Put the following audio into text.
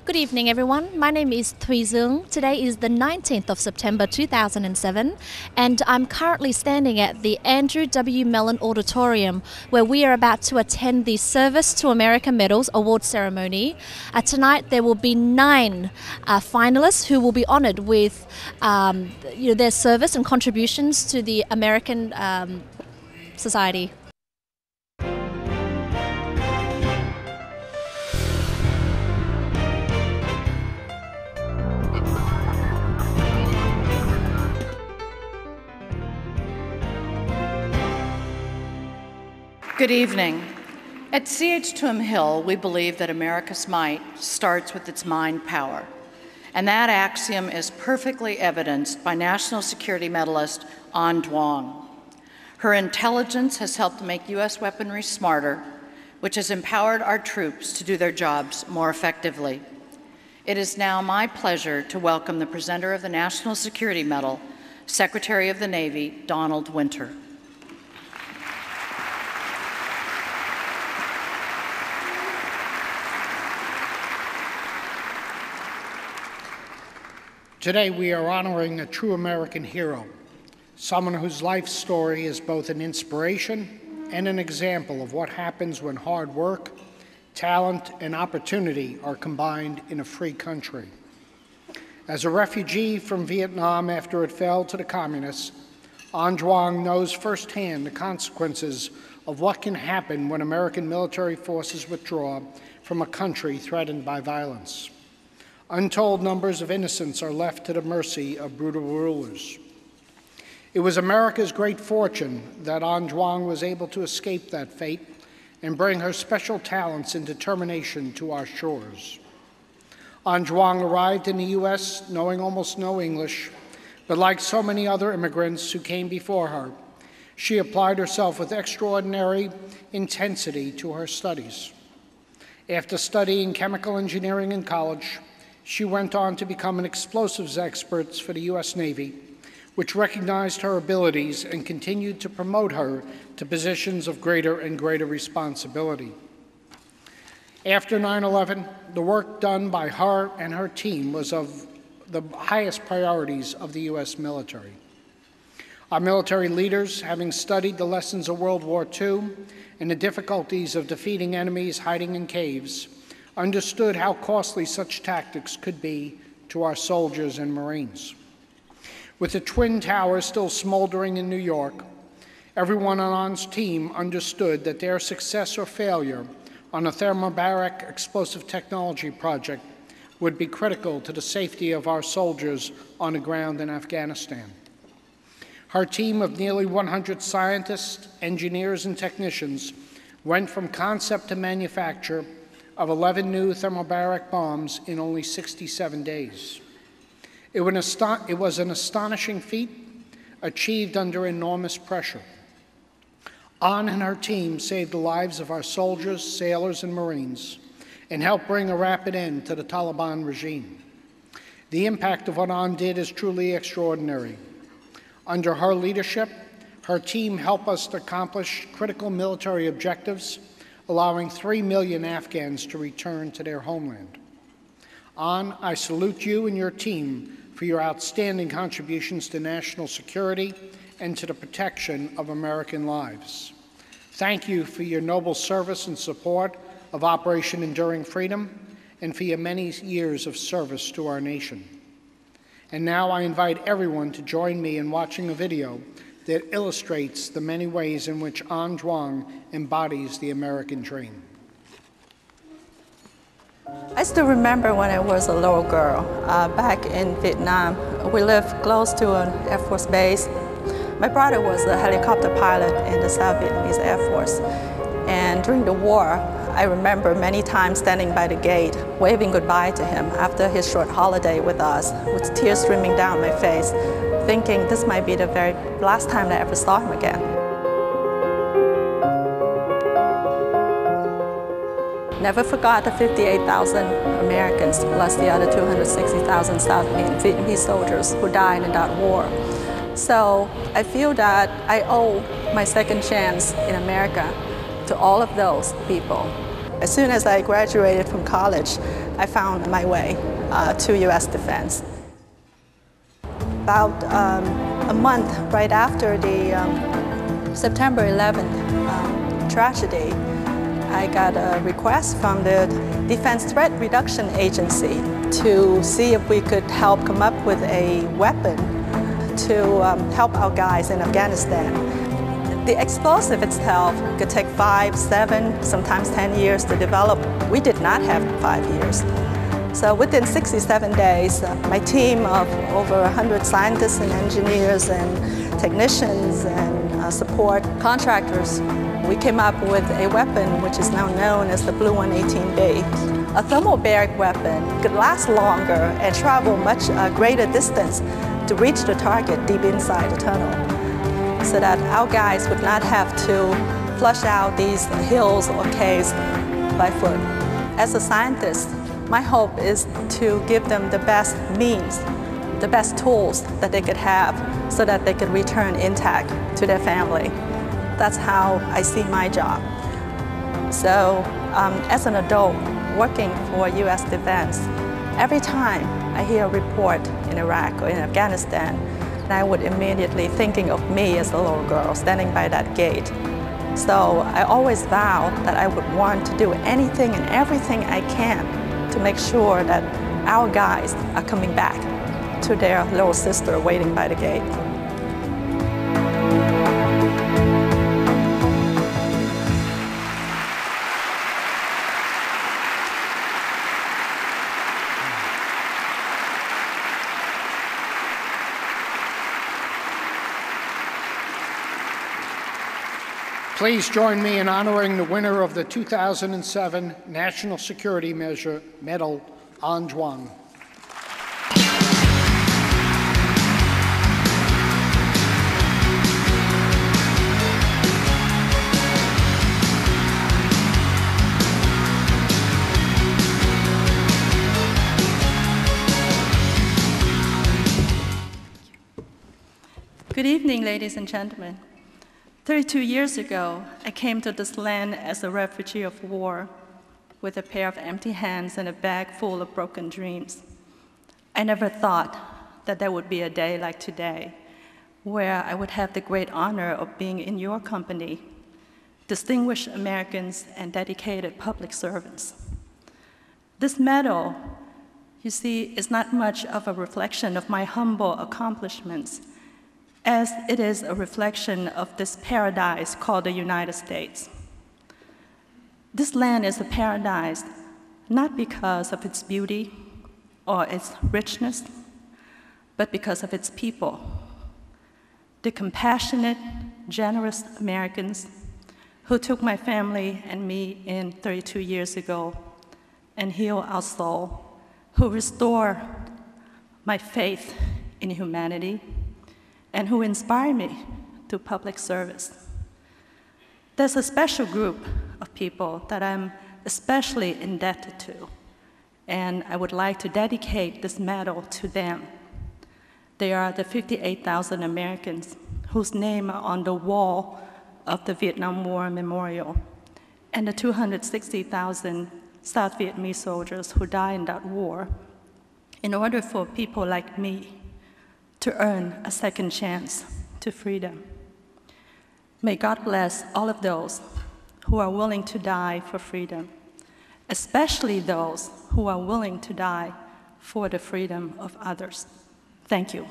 Good evening, everyone. My name is Thuy Dung. Today is the 19th of September 2007, and I'm currently standing at the Andrew W. Mellon Auditorium, where we are about to attend the Service to America Medals award ceremony. Tonight, there will be 9 finalists who will be honored with their service and contributions to the American society. Good evening. At CH2M Hill, we believe that America's might starts with its mind power. And that axiom is perfectly evidenced by National Security Medalist Anh Duong. Her intelligence has helped make U.S. weaponry smarter, which has empowered our troops to do their jobs more effectively. It is now my pleasure to welcome the presenter of the National Security Medal, Secretary of the Navy, Donald Winter. Today, we are honoring a true American hero, someone whose life story is both an inspiration and an example of what happens when hard work, talent, and opportunity are combined in a free country. As a refugee from Vietnam after it fell to the communists, Anh Duong knows firsthand the consequences of what can happen when American military forces withdraw from a country threatened by violence. Untold numbers of innocents are left to the mercy of brutal rulers. It was America's great fortune that Anh Duong was able to escape that fate and bring her special talents and determination to our shores. Anh Duong arrived in the U.S. knowing almost no English, but like so many other immigrants who came before her, she applied herself with extraordinary intensity to her studies. After studying chemical engineering in college, she went on to become an explosives expert for the U.S. Navy, which recognized her abilities and continued to promote her to positions of greater and greater responsibility. After 9/11, the work done by her and her team was of the highest priorities of the U.S. military. Our military leaders, having studied the lessons of World War II and the difficulties of defeating enemies hiding in caves, understood how costly such tactics could be to our soldiers and Marines. With the Twin Towers still smoldering in New York, everyone on Anh's team understood that their success or failure on a thermobaric explosive technology project would be critical to the safety of our soldiers on the ground in Afghanistan. Her team of nearly 100 scientists, engineers, and technicians went from concept to manufacture of 11 new thermobaric bombs in only 67 days. It was an astonishing feat achieved under enormous pressure. Anh and her team saved the lives of our soldiers, sailors, and Marines and helped bring a rapid end to the Taliban regime. The impact of what Anh did is truly extraordinary. Under her leadership, her team helped us to accomplish critical military objectives, allowing 3 million Afghans to return to their homeland. Anh, I salute you and your team for your outstanding contributions to national security and to the protection of American lives. Thank you for your noble service and support of Operation Enduring Freedom and for your many years of service to our nation. And now I invite everyone to join me in watching a video that illustrates the many ways in which Anh Duong embodies the American dream. I still remember when I was a little girl back in Vietnam. We lived close to an Air Force base. My brother was a helicopter pilot in the South Vietnamese Air Force. And during the war, I remember many times standing by the gate, waving goodbye to him after his short holiday with us, with tears streaming down my face, thinking this might be the very last time I ever saw him again. Never forgot the 58,000 Americans, plus the other 260,000 South Vietnamese soldiers who died in that war. So I feel that I owe my second chance in America to all of those people. As soon as I graduated from college, I found my way to U.S. Defense. About a month right after the September 11th tragedy, I got a request from the Defense Threat Reduction Agency to see if we could help come up with a weapon to help our guys in Afghanistan. The explosive itself could take 5, 7, sometimes 10 years to develop. We did not have 5 years. So within 67 days, my team of over 100 scientists and engineers and technicians and support contractors, we came up with a weapon which is now known as the Blue 118B. A thermobaric weapon could last longer and travel much greater distance to reach the target deep inside the tunnel, so that our guys would not have to flush out these hills or caves by foot. As a scientist, my hope is to give them the best means, the best tools that they could have so that they could return intact to their family. That's how I see my job. So as an adult working for U.S. Defense, every time I hear a report in Iraq or in Afghanistan, I would immediately thinking of me as a little girl standing by that gate. So I always vow that I would want to do anything and everything I can to make sure that our guys are coming back to their little sister waiting by the gate. Please join me in honoring the winner of the 2007 National Security Medal, An Juan. Good evening, ladies and gentlemen. 32 years ago, I came to this land as a refugee of war with a pair of empty hands and a bag full of broken dreams. I never thought that there would be a day like today where I would have the great honor of being in your company, distinguished Americans and dedicated public servants. This medal, you see, is not much of a reflection of my humble accomplishments, as it is a reflection of this paradise called the United States. This land is a paradise not because of its beauty or its richness, but because of its people. The compassionate, generous Americans who took my family and me in 32 years ago and healed our soul, who restored my faith in humanity, and who inspire me to public service. There's a special group of people that I'm especially indebted to, and I would like to dedicate this medal to them. They are the 58,000 Americans whose names are on the wall of the Vietnam War Memorial, and the 260,000 South Vietnamese soldiers who died in that war in order for people like me to earn a second chance to freedom. May God bless all of those who are willing to die for freedom, especially those who are willing to die for the freedom of others. Thank you.